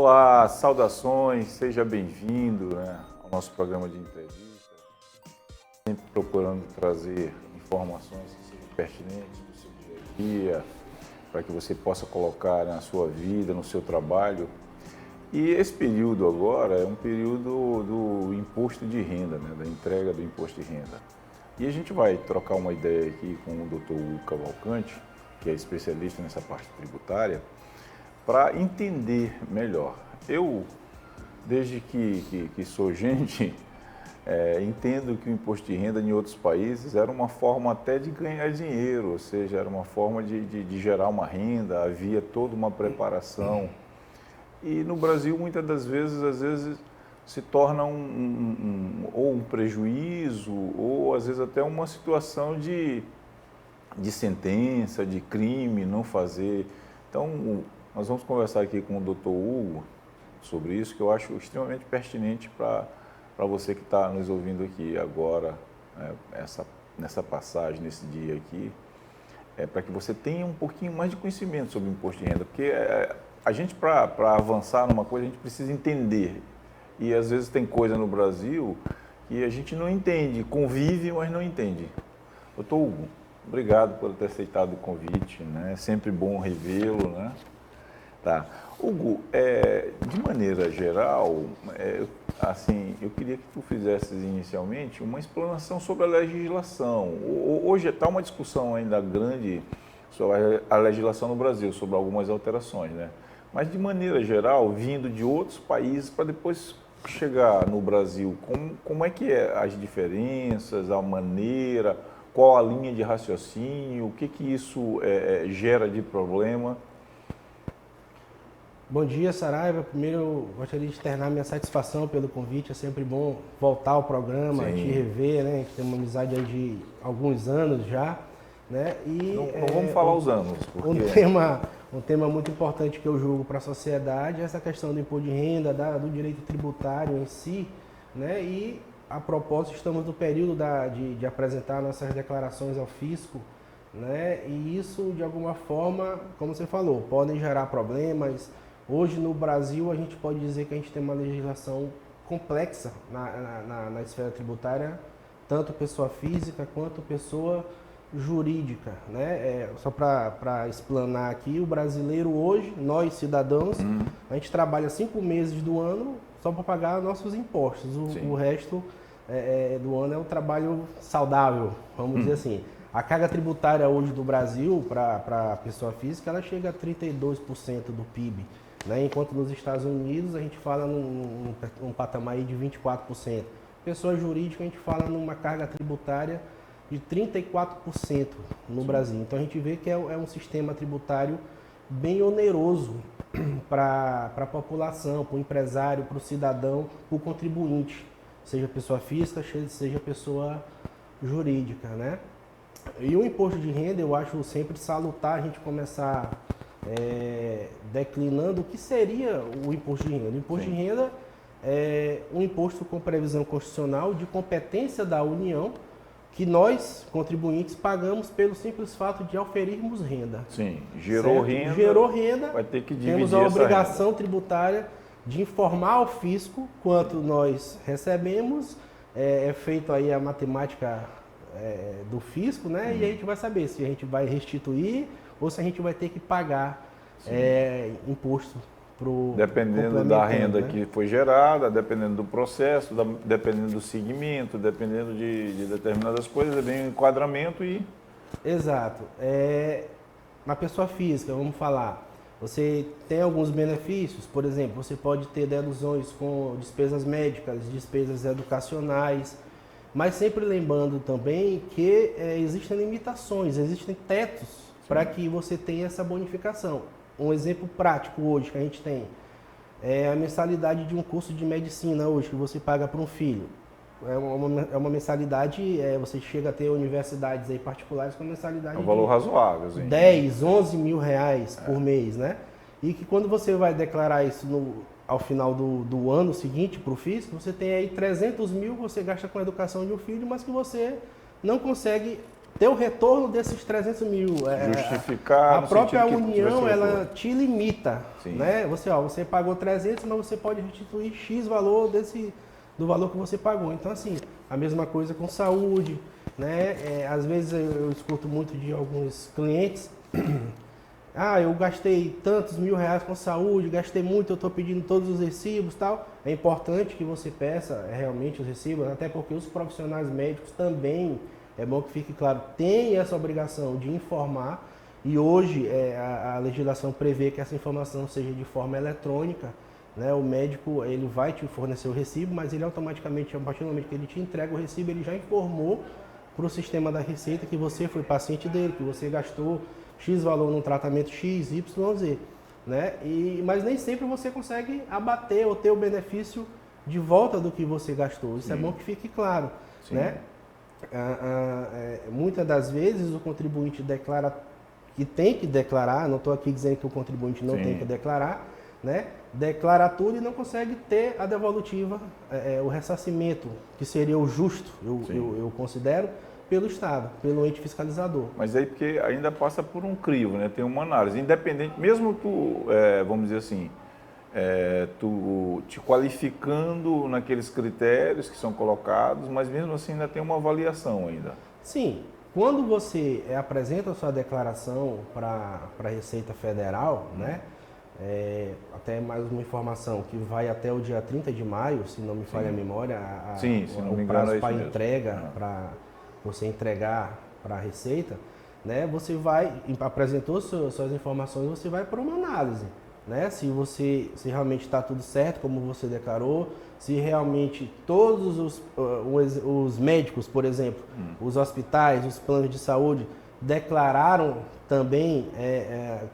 Olá, saudações, seja bem-vindo, ao nosso programa de entrevista, sempre procurando trazer informações que sejam pertinentes para o seu dia a dia, para que você possa colocar na sua vida, no seu trabalho. E esse período agora é um período do imposto de renda, da entrega do imposto de renda. E a gente vai trocar uma ideia aqui com o Dr. Hugo Cavalcante, que é especialista nessa parte tributária, para entender melhor. Eu, desde que sou gente, entendo que o imposto de renda em outros países era uma forma até de ganhar dinheiro, ou seja, era uma forma de gerar uma renda, havia toda uma preparação. E no Brasil, muitas das vezes, às vezes, se torna ou um prejuízo, ou às vezes até uma situação de sentença, de crime, não fazer. Então, nós vamos conversar aqui com o Dr. Hugo sobre isso, que eu acho extremamente pertinente para você que está nos ouvindo aqui agora, nessa passagem, nesse dia aqui, para que você tenha um pouquinho mais de conhecimento sobre o imposto de renda, porque a gente, para avançar numa coisa, a gente precisa entender. E às vezes tem coisa no Brasil que a gente não entende, convive, mas não entende. Dr. Hugo, obrigado por ter aceitado o convite, É sempre bom revê-lo, Tá. Hugo, de maneira geral, eu queria que tu fizesses inicialmente uma explanação sobre a legislação. Hoje está uma discussão ainda grande sobre a legislação no Brasil, sobre algumas alterações, Mas de maneira geral, vindo de outros países para depois chegar no Brasil, como é que é as diferenças, a maneira, qual a linha de raciocínio, o que isso gera de problema? Bom dia, Saraiva. Primeiro, eu gostaria de externar minha satisfação pelo convite. É sempre bom voltar ao programa, Sim. te rever, A gente tem uma amizade aí de alguns anos já, E não vamos falar os anos, porque... Um tema muito importante que eu julgo para a sociedade é essa questão do imposto de renda, do direito tributário em si, E, a propósito, estamos no período de apresentar nossas declarações ao fisco, E isso, de alguma forma, como você falou, podem gerar problemas. Hoje, no Brasil, a gente pode dizer que a gente tem uma legislação complexa na esfera tributária, tanto pessoa física quanto pessoa jurídica, Só para explanar aqui, o brasileiro hoje, nós cidadãos, a gente trabalha 5 meses do ano só para pagar nossos impostos. O resto do ano é um trabalho saudável, vamos dizer assim. A carga tributária hoje do Brasil para a pessoa física, ela chega a 32% do PIB, enquanto nos Estados Unidos a gente fala num patamar aí de 24%. Pessoa jurídica a gente fala numa carga tributária de 34% no Brasil. Então a gente vê que é um sistema tributário bem oneroso para a população, para o empresário, para o cidadão, para o contribuinte, seja pessoa física, seja pessoa jurídica, E o imposto de renda, eu acho sempre salutar a gente começar declinando o que seria o imposto de renda. O imposto de renda é um imposto com previsão constitucional de competência da União, que nós, contribuintes, pagamos pelo simples fato de auferirmos renda. Sim, gerou renda, vai ter que dividir. Temos a obrigação tributária de informar ao fisco quanto nós recebemos, é feito aí a matemática do fisco, E a gente vai saber se a gente vai restituir ou se a gente vai ter que pagar imposto. Dependendo da renda que foi gerada, dependendo do processo, dependendo do segmento, dependendo de determinadas coisas, vem o enquadramento e... Exato. Na pessoa física, vamos falar, você tem alguns benefícios, por exemplo, você pode ter deduções com despesas médicas, despesas educacionais, mas sempre lembrando também que existem limitações, existem tetos para que você tenha essa bonificação. Um exemplo prático hoje que a gente tem é a mensalidade de um curso de medicina hoje que você paga para um filho. É uma mensalidade, você chega a ter universidades aí particulares com mensalidade um valor razoável, de 10, 11 mil reais por mês, E que quando você vai declarar isso ao final do ano seguinte para o fisco, você tem aí 300 mil que você gasta com a educação de um filho, mas que você não consegue ter o retorno desses 300 mil. Justificar. A própria União, ela retorno. te limita. Né? Você pagou 300, mas você pode restituir X valor do valor que você pagou. Então, assim, a mesma coisa com saúde. Né? Às vezes eu escuto muito de alguns clientes, eu gastei tantos R$1.000 com saúde, gastei muito, eu estou pedindo todos os recibos e tal. É importante que você peça realmente os recibos, até porque os profissionais médicos também, é bom que fique claro, têm essa obrigação de informar, e hoje a legislação prevê que essa informação seja de forma eletrônica. Né? O médico ele vai te fornecer o recibo, mas ele automaticamente, a partir do momento que ele te entrega o recibo, ele já informou para o sistema da Receita que você foi paciente dele, que você gastou X valor num tratamento X, Y, Z. Né? Mas nem sempre você consegue abater ou ter o benefício de volta do que você gastou. Isso é bom que fique claro. Né? Muitas das vezes o contribuinte declara que tem que declarar, não estou aqui dizendo que o contribuinte não tem que declarar, né? Declara tudo e não consegue ter a devolutiva, o ressarcimento, que seria o justo, eu considero, pelo Estado, pelo ente fiscalizador. Mas aí porque ainda passa por um crivo, né? Tem uma análise, independente, mesmo tu, vamos dizer assim, tu te qualificando naqueles critérios que são colocados, mas mesmo assim ainda tem uma avaliação ainda. Sim, quando você apresenta a sua declaração para a Receita Federal, né? Até mais uma informação que vai até o dia 30 de maio, se não me falha a memória, o prazo para entrega, para você entregar para a Receita, né? Você apresentou suas informações, você vai para uma análise, né? Se realmente está tudo certo, como você declarou, se realmente todos os médicos, por exemplo, os hospitais, os planos de saúde, declararam também,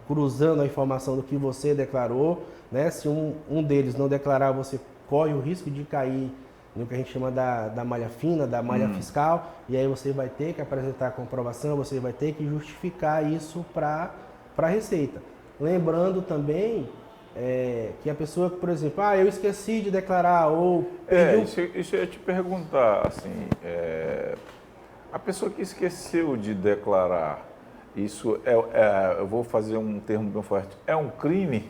cruzando a informação do que você declarou, né? Se um deles não declarar, você corre o risco de cair no que a gente chama da malha fina, da malha fiscal, e aí você vai ter que apresentar a comprovação, você vai ter que justificar isso para a Receita. Lembrando também que a pessoa, por exemplo, eu esqueci de declarar, ou isso eu ia te perguntar, assim, a pessoa que esqueceu de declarar, isso eu vou fazer um termo bem forte, é um crime?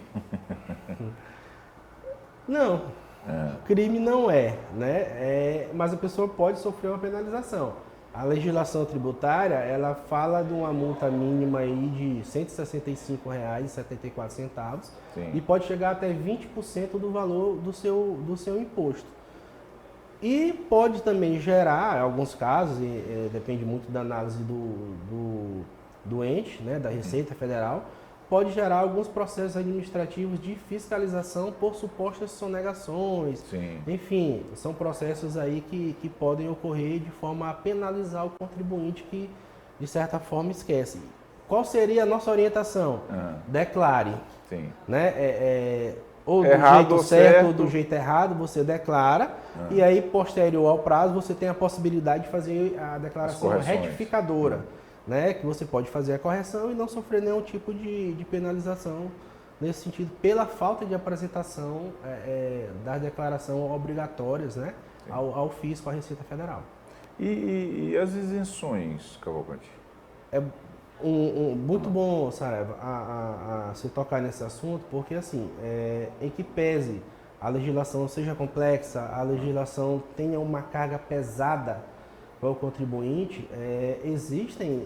Não, crime não né? Mas a pessoa pode sofrer uma penalização. A legislação tributária, ela fala de uma multa mínima aí de R$ 165,74 e pode chegar até 20% do valor do seu imposto. E pode também gerar, em alguns casos, depende muito da análise do ente, né, da Receita Federal, pode gerar alguns processos administrativos de fiscalização por supostas sonegações. Enfim, são processos aí que podem ocorrer de forma a penalizar o contribuinte que, de certa forma, esquece. Qual seria a nossa orientação? Declare. Né? Ou do jeito certo ou do jeito errado, você declara, e aí, posterior ao prazo, você tem a possibilidade de fazer a declaração retificadora, né? Que você pode fazer a correção e não sofrer nenhum tipo de penalização nesse sentido, pela falta de apresentação das declarações obrigatórias, né? Ao fisco, à Receita Federal. E as isenções, Cavalcante? Muito bom, Saraiva, a se tocar nesse assunto, porque assim, em que pese a legislação seja complexa, a legislação tenha uma carga pesada para o contribuinte, existem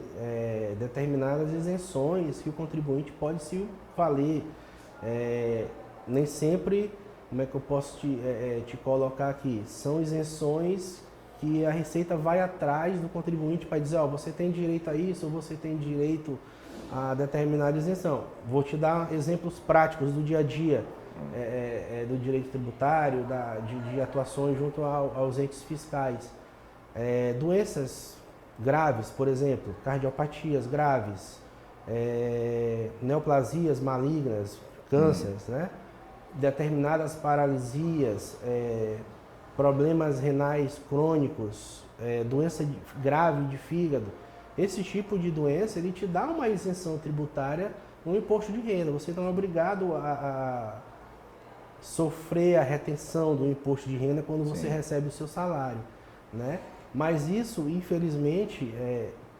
determinadas isenções que o contribuinte pode se valer. Nem sempre, como é que eu posso te colocar aqui, são isenções que a Receita vai atrás do contribuinte para dizer, você tem direito a isso, ou você tem direito a determinada isenção. Vou te dar exemplos práticos do dia a dia, do direito tributário, de atuações junto aos entes fiscais. Doenças graves, por exemplo, cardiopatias graves, neoplasias malignas, cânceres, né? Determinadas paralisias, problemas renais crônicos, doença grave de fígado. Esse tipo de doença, ele te dá uma isenção tributária no imposto de renda. Você não é obrigado a sofrer a retenção do imposto de renda quando você recebe o seu salário, né? Mas isso, infelizmente,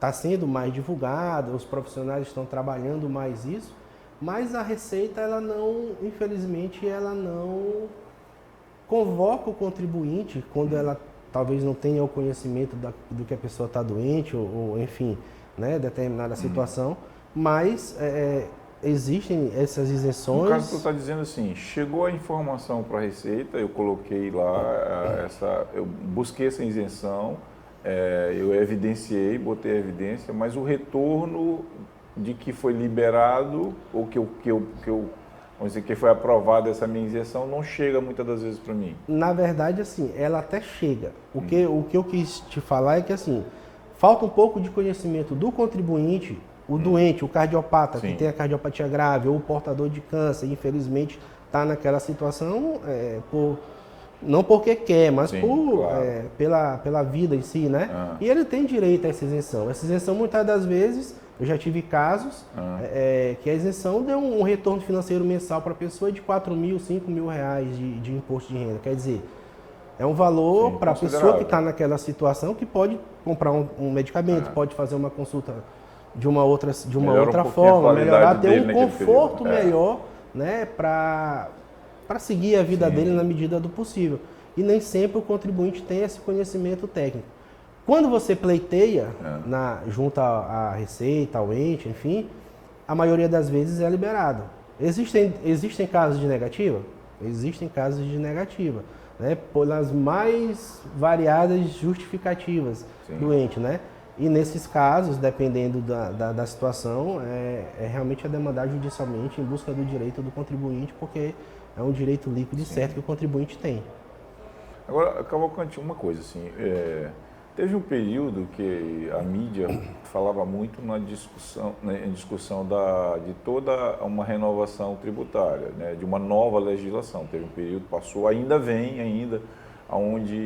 está sendo mais divulgado, os profissionais estão trabalhando mais isso, mas a Receita, ela não, infelizmente, ela não convoca o contribuinte quando ela talvez não tenha o conhecimento do que a pessoa está doente, ou enfim, né, determinada situação, mas existem essas isenções. No caso, tu está dizendo assim, chegou a informação para a Receita, eu coloquei lá, eu busquei essa isenção, eu evidenciei, botei a evidência, mas o retorno de que foi liberado, ou vamos dizer, que foi aprovada essa minha isenção, não chega muitas das vezes para mim. Na verdade, assim, ela até chega. O que eu quis te falar é que, assim, falta um pouco de conhecimento do contribuinte, o doente, o cardiopata, que tem a cardiopatia grave, ou o portador de câncer, infelizmente está naquela situação, não porque quer, mas pela vida em si, né? E ele tem direito a essa isenção. Essa isenção, muitas das vezes, eu já tive casos que a isenção deu um retorno financeiro mensal para a pessoa de 4 mil, 5 mil reais de imposto de renda. Quer dizer, é um valor para a pessoa que está naquela situação, que pode comprar um medicamento, pode fazer uma consulta de uma outra forma, melhorar, ter um conforto melhor, né, para seguir a vida dele na medida do possível. E nem sempre o contribuinte tem esse conhecimento técnico. Quando você pleiteia junto à Receita, ao ente, enfim, a maioria das vezes é liberado. Existem casos de negativa? Existem casos de negativa, né, pelas mais variadas justificativas do ente, né? E nesses casos, dependendo da situação, realmente demandar judicialmente em busca do direito do contribuinte, porque é um direito líquido e certo que o contribuinte tem. Agora, Cavalcante, uma coisa assim, teve um período que a mídia falava muito na discussão de toda uma renovação tributária, né, de uma nova legislação. Teve um período, passou, ainda onde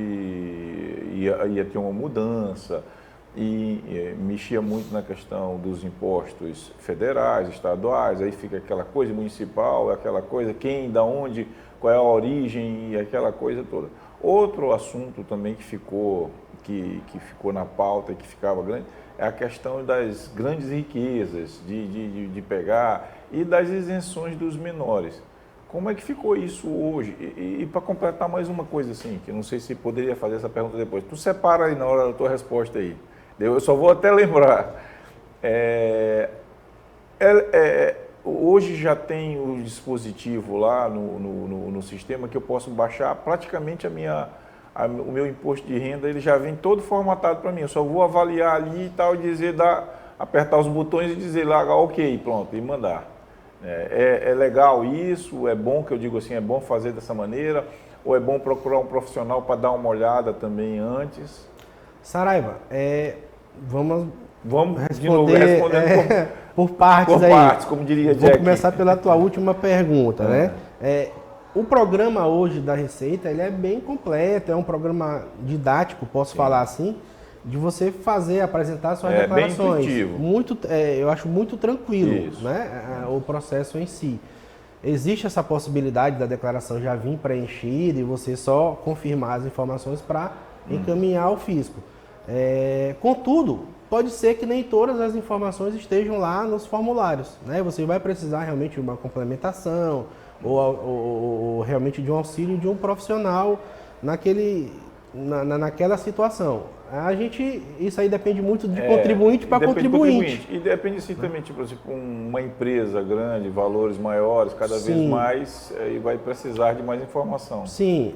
ia ter uma mudança e mexia muito na questão dos impostos federais, estaduais, aí fica aquela coisa municipal, aquela coisa quem, da onde, qual é a origem e aquela coisa toda. Outro assunto também que ficou na pauta e que ficava grande é a questão das grandes riquezas, de pegar, e das isenções dos menores. Como é que ficou isso hoje? E para completar mais uma coisa assim, que não sei se poderia fazer essa pergunta depois. Tu separa aí na hora da tua resposta aí. Eu só vou até lembrar. Hoje já tem o dispositivo lá no sistema que eu posso baixar praticamente o meu imposto de renda, ele já vem todo formatado para mim. Eu só vou avaliar ali e tal, apertar os botões e dizer lá, ok, pronto, e mandar. É legal isso? É bom, que eu digo assim, é bom fazer dessa maneira? Ou é bom procurar um profissional para dar uma olhada também antes? Saraiva, vamos responder por partes por aí. Partes, como diria Jack. Vou começar pela tua última pergunta, né? O programa hoje da Receita, ele é bem completo, é um programa didático, posso falar assim, de você apresentar suas declarações. Bem intuitivo. Eu acho muito tranquilo, né? O processo em si. Existe essa possibilidade da declaração já vir preenchida e você só confirmar as informações para encaminhar ao fisco. Contudo, pode ser que nem todas as informações estejam lá nos formulários, né? Você vai precisar realmente de uma complementação ou realmente de um auxílio de um profissional naquela situação. Isso aí depende muito de contribuinte para contribuinte. E depende sim também, tipo assim, uma empresa grande, valores maiores, cada vez mais, e vai precisar de mais informação. Sim,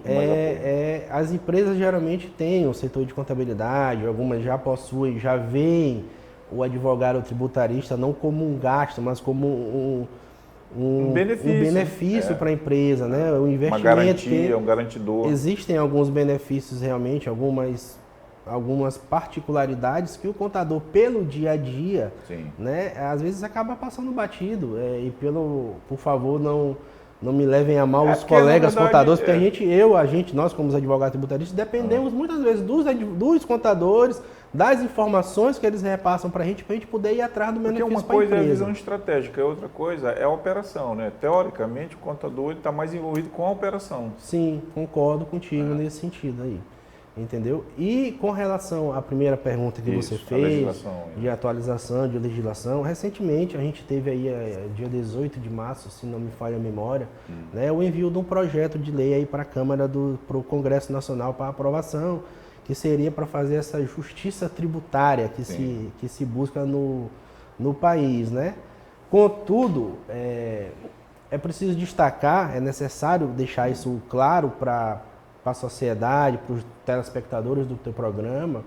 as empresas geralmente têm um setor de contabilidade, algumas já possuem, já veem o advogado ou tributarista não como um gasto, mas como um benefício para a empresa, né? Um investimento. Uma garantia, um garantidor. Existem alguns benefícios realmente, algumas particularidades que o contador, pelo dia a dia, né, às vezes acaba passando batido. Por favor, não me levem a mal os colegas contadores, porque nós como advogados tributaristas, dependemos muitas vezes dos contadores, das informações que eles repassam para a gente poder ir atrás do benefício para a empresa. Porque uma coisa é a visão estratégica, outra coisa é a operação, né? Teoricamente, o contador está mais envolvido com a operação. Sim, concordo contigo nesse sentido aí. entendeu? E com relação à primeira pergunta que você fez, de atualização de legislação, recentemente a gente teve aí, dia 18 de março, se não me falha a memória, né, o envio de um projeto de lei aí para a Câmara, para o Congresso Nacional para aprovação, que seria para fazer essa justiça tributária que se busca no país, né? Contudo, é preciso destacar, é necessário deixar isso claro para a sociedade, para os telespectadores do teu programa,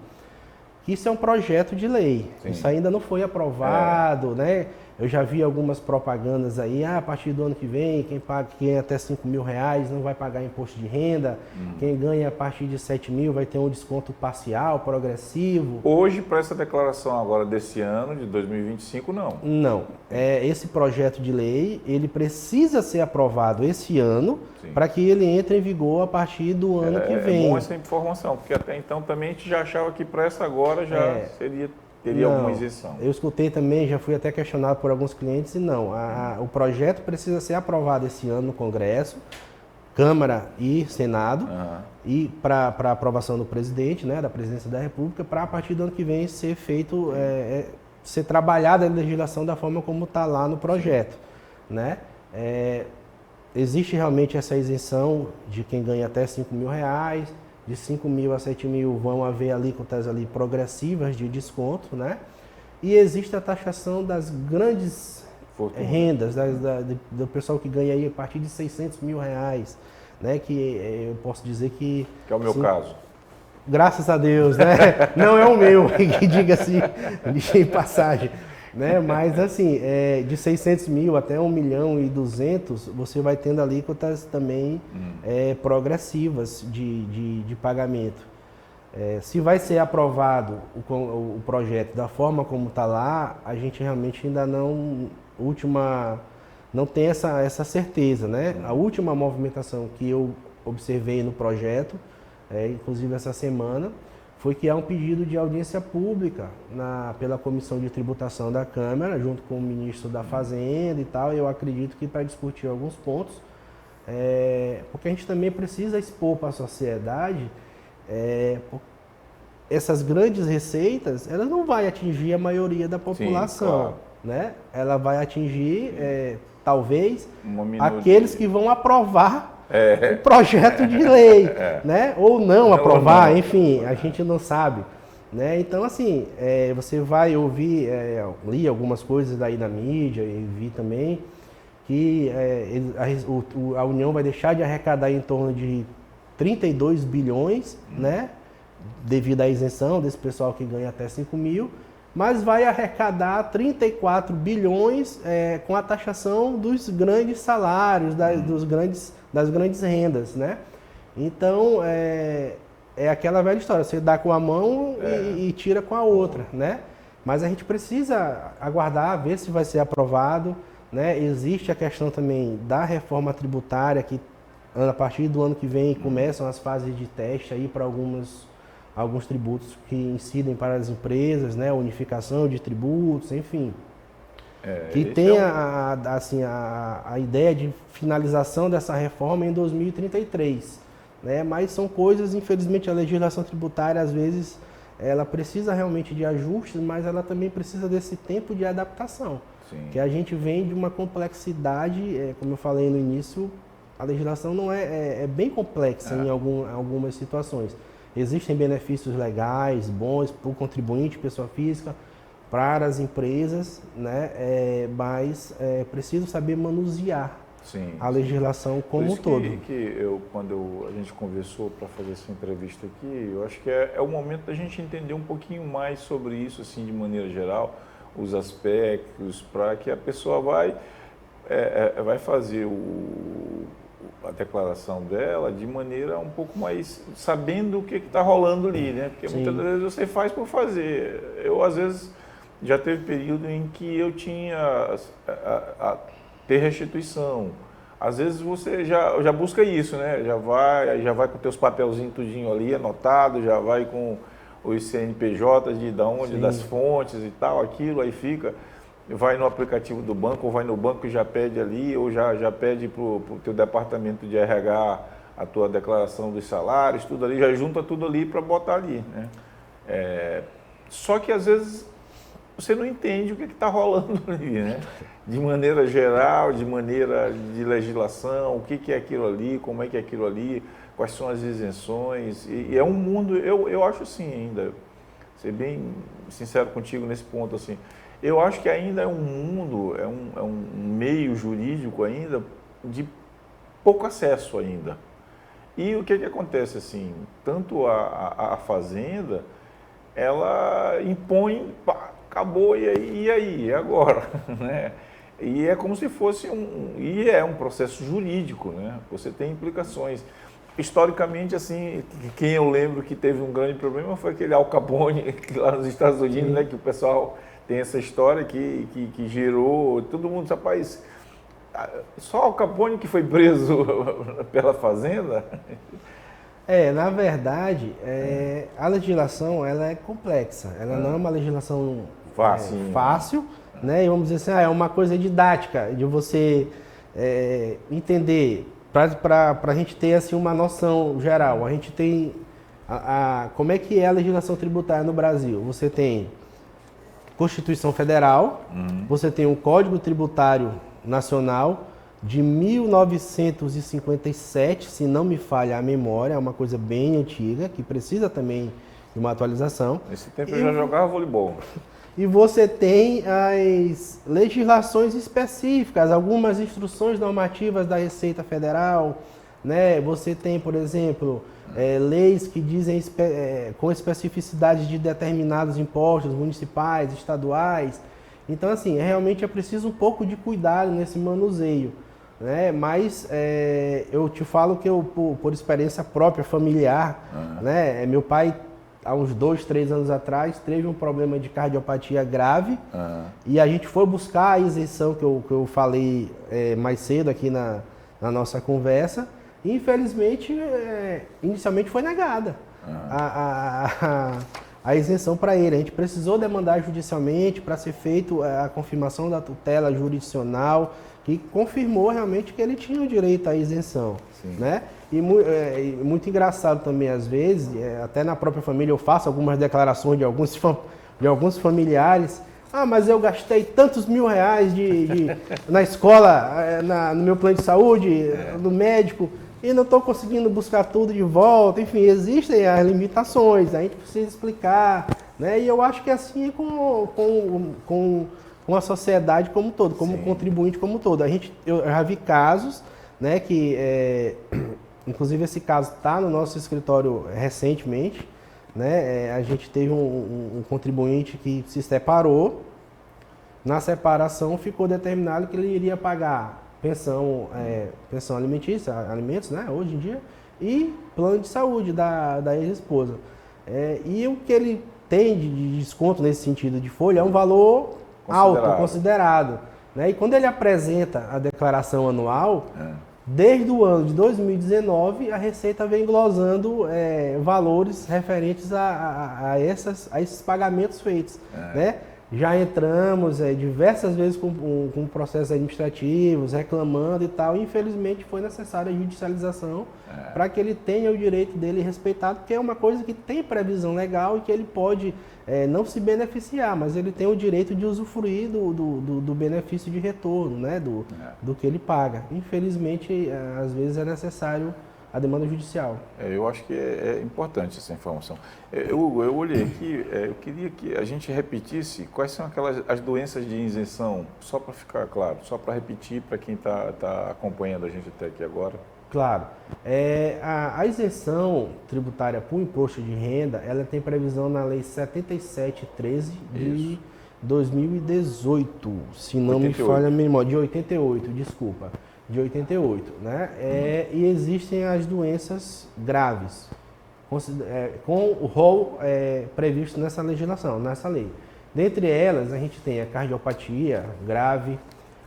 que isso é um projeto de lei. Sim. Isso ainda não foi aprovado, né? Eu já vi algumas propagandas aí, a partir do ano que vem, quem ganha até R$5.000 não vai pagar imposto de renda, quem ganha a partir de 7 mil vai ter um desconto parcial, progressivo. Hoje, para essa declaração agora desse ano, de 2025, não. Não. Esse projeto de lei, ele precisa ser aprovado esse ano, para que ele entre em vigor a partir do ano que vem. É bom essa informação, porque até então também a gente já achava que para essa agora já teria alguma isenção. Eu escutei também, já fui até questionado por alguns clientes, e não. O projeto precisa ser aprovado esse ano no Congresso, Câmara e Senado, e para aprovação do presidente, né, da Presidência da República, para a partir do ano que vem ser feito, ser trabalhada a legislação da forma como está lá no projeto, né? Existe realmente essa isenção de quem ganha até R$5.000, de 5 mil a 7 mil vão haver alíquotas ali progressivas de desconto, né? E existe a taxação das grandes rendas, do pessoal que ganha aí a partir de R$600.000, né? Que eu posso dizer que é o meu caso. Graças a Deus, né? Não é o meu, que diga-se de passagem. Né? Mas assim, de 600 mil até 1.200.000, você vai tendo alíquotas também progressivas de pagamento. Se vai ser aprovado o projeto da forma como está lá, a gente realmente ainda não tem essa certeza, né? A última movimentação que eu observei no projeto, inclusive essa semana, foi que há um pedido de audiência pública pela Comissão de Tributação da Câmara, junto com o ministro da Fazenda e tal. Eu acredito que para discutir alguns pontos, porque a gente também precisa expor para a sociedade essas grandes receitas, elas não vão atingir a maioria da população. Sim, claro. Né? Ela vai atingir, talvez, aqueles que vão aprovar o projeto de lei, né? Ou não aprovar, enfim, a gente não sabe. Né? Então, assim, você vai ouvir, li algumas coisas aí na mídia e vi também, que a União vai deixar de arrecadar em torno de 32 bilhões, né? Devido à isenção desse pessoal que ganha até 5 mil, mas vai arrecadar 34 bilhões com a taxação dos grandes salários, das grandes rendas, né? Então, é aquela velha história, você dá com a mão e tira com a outra, né? Mas a gente precisa aguardar, ver se vai ser aprovado, né? Existe a questão também da reforma tributária, que a partir do ano que vem começam as fases de teste aí para alguns tributos que incidem para as empresas, né? Unificação de tributos, enfim. Que tem a ideia de finalização dessa reforma em 2033. Né? Mas são coisas, infelizmente, a legislação tributária, às vezes, ela precisa realmente de ajustes, mas ela também precisa desse tempo de adaptação. Sim. Que a gente vem de uma complexidade, como eu falei no início, a legislação não é bem complexa em algumas situações. Existem benefícios legais, bons para o contribuinte, pessoa física, para as empresas, né? Mas é preciso saber manusear a legislação como um todo. Quando a gente conversou para fazer essa entrevista aqui, eu acho que é o momento da gente entender um pouquinho mais sobre isso, assim, de maneira geral, os aspectos, para que a pessoa vai fazer a declaração dela de maneira um pouco mais sabendo o que está rolando ali, né? Porque muitas vezes você faz por fazer. Eu, às vezes, já teve período em que eu tinha ter restituição. Às vezes você já busca isso, né? Já vai com teus papelzinhos tudinho ali anotado, já vai com os CNPJs de onde, das fontes e tal, aquilo, aí fica, vai no aplicativo do banco, ou vai no banco e já pede ali, ou já pede para o teu departamento de RH a tua declaração dos salários, tudo ali, já junta tudo ali para botar ali, né? Só que às vezes você não entende o que está rolando ali, né? De maneira geral, de maneira de legislação, o que é aquilo ali, como é que é aquilo ali, quais são as isenções. E é um mundo, eu acho assim ainda, ser bem sincero contigo nesse ponto, assim, eu acho que ainda é um mundo, é um meio jurídico ainda de pouco acesso ainda. E o que acontece, assim, tanto a Fazenda, ela impõe, pá, acabou, e aí, e agora? Né? E é como se fosse e é um processo jurídico, né? Você tem implicações. Historicamente, assim, quem eu lembro que teve um grande problema foi aquele Al Capone, lá nos Estados Unidos, né? Que o pessoal tem essa história que gerou, todo mundo, rapaz, só Al Capone que foi preso pela Fazenda? Na verdade, a legislação ela é complexa, ela não é uma legislação fácil, né? E vamos dizer assim, é uma coisa didática, de você entender, para a gente ter assim, uma noção geral. A gente tem, como é que é a legislação tributária no Brasil? Você tem Constituição Federal, você tem o Código Tributário Nacional, de 1957, se não me falha a memória, é uma coisa bem antiga, que precisa também de uma atualização. Nesse tempo eu já jogava voleibol. E você tem as legislações específicas, algumas instruções normativas da Receita Federal, né? Você tem, por exemplo, leis que dizem com especificidades de determinados impostos municipais, estaduais. Então, assim, realmente é preciso um pouco de cuidado nesse manuseio. Né? Mas eu te falo que eu, por experiência própria, familiar, né? Meu pai, há uns 2, 3 anos atrás, teve um problema de cardiopatia grave e a gente foi buscar a isenção que eu falei mais cedo aqui na nossa conversa e, infelizmente, inicialmente foi negada a isenção para ele. A gente precisou demandar judicialmente para ser feito a confirmação da tutela jurisdicional, que confirmou realmente que ele tinha o direito à isenção, né? E muito engraçado também, às vezes, até na própria família eu faço algumas declarações de alguns familiares. Mas eu gastei tantos R$1.000 na escola, no meu plano de saúde, no médico, e não estou conseguindo buscar tudo de volta. Enfim, existem as limitações, a gente precisa explicar, né? E eu acho que assim é com a sociedade como um todo, como contribuinte como um todo. Eu já vi casos, né, que, inclusive esse caso está no nosso escritório recentemente, né? A gente teve um contribuinte que se separou, na separação ficou determinado que ele iria pagar pensão alimentícia, alimentos, né, hoje em dia, e plano de saúde da ex-esposa. E o que ele tem de desconto nesse sentido de folha é um valor alto, considerado. Né? E quando ele apresenta a declaração anual, desde o ano de 2019, a Receita vem glosando valores referentes a esses pagamentos feitos. Né? Já entramos diversas vezes com processos administrativos, reclamando e tal. Infelizmente foi necessária a judicialização para que ele tenha o direito dele respeitado, porque é uma coisa que tem previsão legal e que ele pode não se beneficiar, mas ele tem o direito de usufruir do benefício de retorno, né, do que ele paga. Infelizmente, às vezes é necessário a demanda judicial. Eu acho que é importante essa informação. Eu olhei aqui, eu queria que a gente repetisse quais são as doenças de isenção, só para ficar claro, só para repetir para quem está acompanhando a gente até aqui agora. Claro. A isenção tributária por imposto de renda, ela tem previsão na Lei 7713 de 2018, se não 88. Me falha a memória, de 88, desculpa. De 88, né? E existem as doenças graves, com o rol previsto nessa legislação, nessa lei. Dentre elas, a gente tem a cardiopatia grave,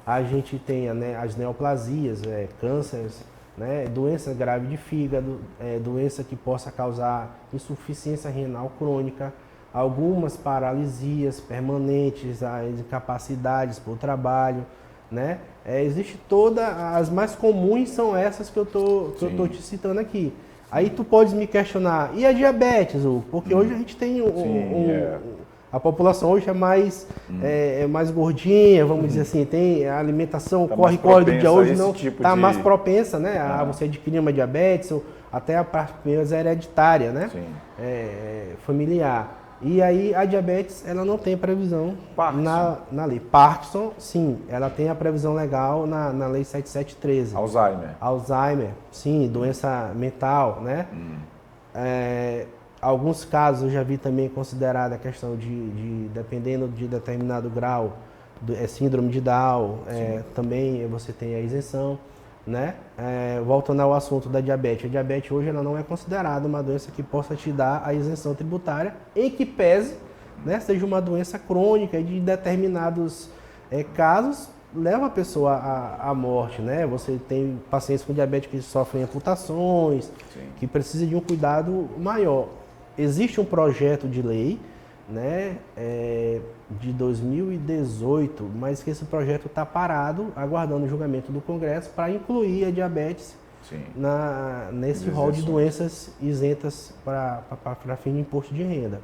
a gente tem as neoplasias, cânceres, né? Doença grave de fígado, doença que possa causar insuficiência renal crônica, algumas paralisias permanentes, as incapacidades por trabalho, né? Existe as mais comuns são essas que eu tô te citando aqui. Aí tu podes me questionar, e a diabetes, Hugo? Porque hoje a gente tem a população hoje é mais, mais gordinha, vamos dizer assim, tem a alimentação, corre do dia hoje não está mais propensa, né, a você adquirir uma diabetes, ou até a parte hereditária, né, familiar. E aí a diabetes, ela não tem previsão na lei. Parkinson, sim, ela tem a previsão legal na lei 7713. Alzheimer, sim, doença mental, né? Alguns casos eu já vi também considerada a questão dependendo de determinado grau, síndrome de Down, também você tem a isenção. Né? Voltando ao assunto da diabetes, a diabetes hoje ela não é considerada uma doença que possa te dar a isenção tributária, em que pese, né, seja uma doença crônica e de determinados casos leva a pessoa à morte, né? Você tem pacientes com diabetes que sofrem amputações, que precisam de um cuidado maior. Existe um projeto de lei, né, de 2018, mas que esse projeto está parado, aguardando o julgamento do Congresso para incluir a diabetes nesse rol de doenças isentas para fim de imposto de renda.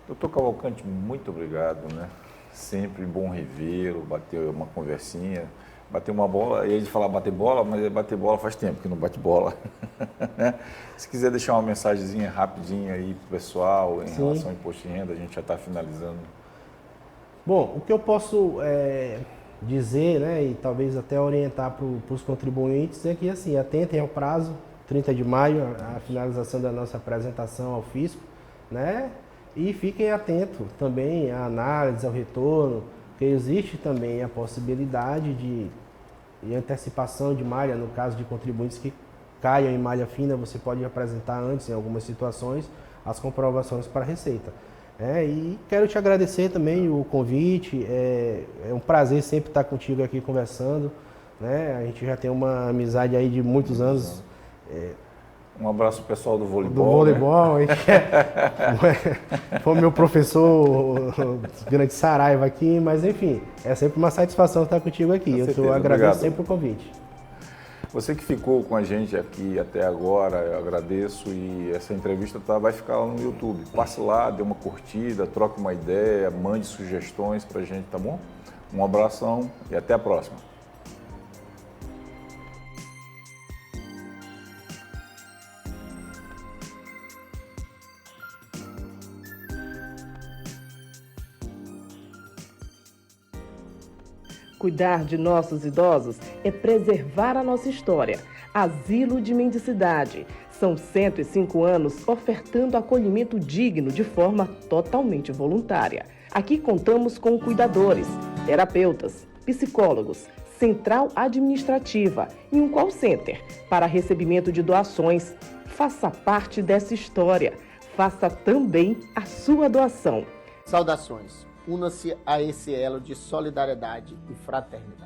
Doutor Cavalcante, muito obrigado, né? Sempre bom revê-lo, bater uma conversinha, bater uma bola, e ele fala bater bola, mas bater bola faz tempo que não bate bola. Se quiser deixar uma mensagenzinha rapidinha aí pro pessoal em relação ao imposto de renda, a gente já está finalizando. Bom, o que eu posso dizer, né, e talvez até orientar para os contribuintes é que, assim, atentem ao prazo, 30 de maio, a finalização da nossa apresentação ao fisco, né, e fiquem atentos também à análise, ao retorno, porque existe também a possibilidade de antecipação de malha, no caso de contribuintes que caiam em malha fina, você pode apresentar antes, em algumas situações, as comprovações para a Receita. E quero te agradecer também o convite, é um prazer sempre estar contigo aqui conversando, né? A gente já tem uma amizade aí de muitos anos. Um abraço pro pessoal do voleibol. Do voleibol, né? Foi meu professor grande Saraiva aqui, mas enfim, é sempre uma satisfação estar contigo aqui. Eu agradeço sempre o convite. Você que ficou com a gente aqui até agora, eu agradeço, e essa entrevista vai ficar lá no YouTube. Passe lá, dê uma curtida, troque uma ideia, mande sugestões pra gente, tá bom? Um abração e até a próxima. Cuidar de nossos idosos é preservar a nossa história. Asilo de Mendicidade. São 105 anos ofertando acolhimento digno de forma totalmente voluntária. Aqui contamos com cuidadores, terapeutas, psicólogos, central administrativa e um call center para recebimento de doações. Faça parte dessa história. Faça também a sua doação. Saudações. Una-se a esse elo de solidariedade e fraternidade.